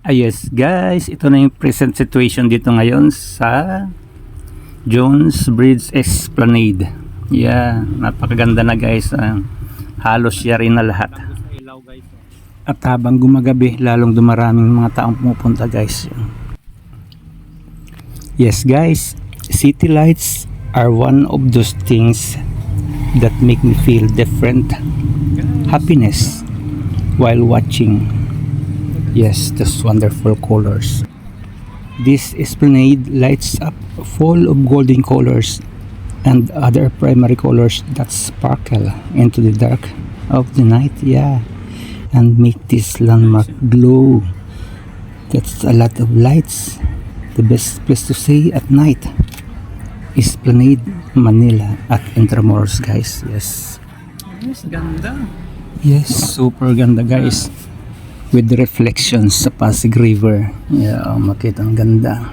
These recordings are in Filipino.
Yes guys, ito na yung present situation dito ngayon sa Jones Bridge Esplanade. Yeah, napakaganda na guys. Halos yari na lahat. At habang gumagabi, lalong dumaraming mga taong pumupunta guys. Yes guys, city lights are one of those things that make me feel different happiness while watching. Yes, those wonderful colors. This esplanade lights up full of golden colors and other primary colors that sparkle into the dark of the night, yeah, and make this landmark glow. That's a lot of lights. The best place to stay at night, Esplanade Manila at Intramuros guys. Yes, ganda. Yes, super ganda guys, with the reflections sa Pasig River. Yeah, makita ang ganda.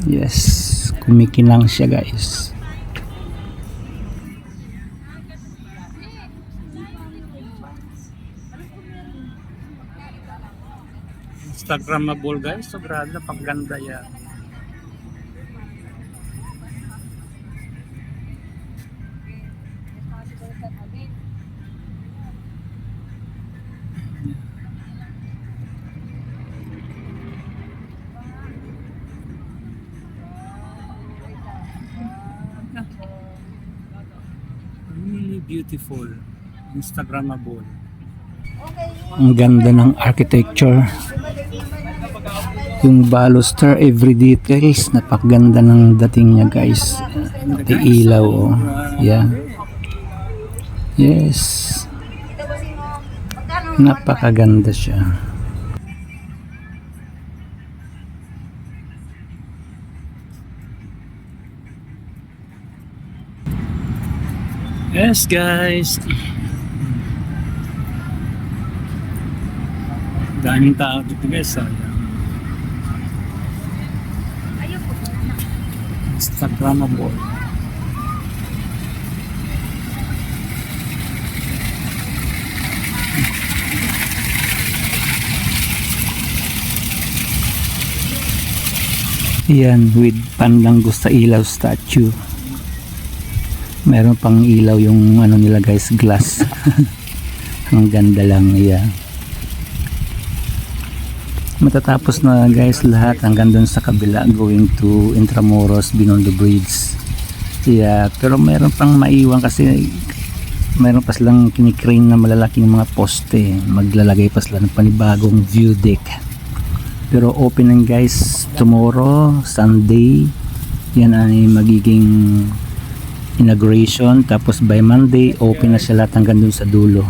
Yes, kumikinang siya guys. Instagramable guys, sobrang napakaganda yan. Really beautiful, Instagramable. Ang ganda ng architecture, yung baluster, every details, napakaganda ng dating niya guys. Pati ilaw, oh. Yeah. Yes, napakaganda siya. Yes guys, daming tao dito guys. Instagramable. Yan, with panlanggo sa ilaw statue. Meron pang ilaw yung ano nila guys, glass. Ang ganda lang, yeah. Matatapos na guys lahat hanggang dun sa kabila, going to Intramuros, Binondo Bridge. Yeah, pero meron pang maiwan kasi meron pa silang kinikrane na malalaking mga poste. Maglalagay pa sila ng panibagong view deck. Pero open na guys tomorrow, Sunday. Yan ay magiging inauguration, tapos by Monday open na siya lahat hanggang dun sa dulo.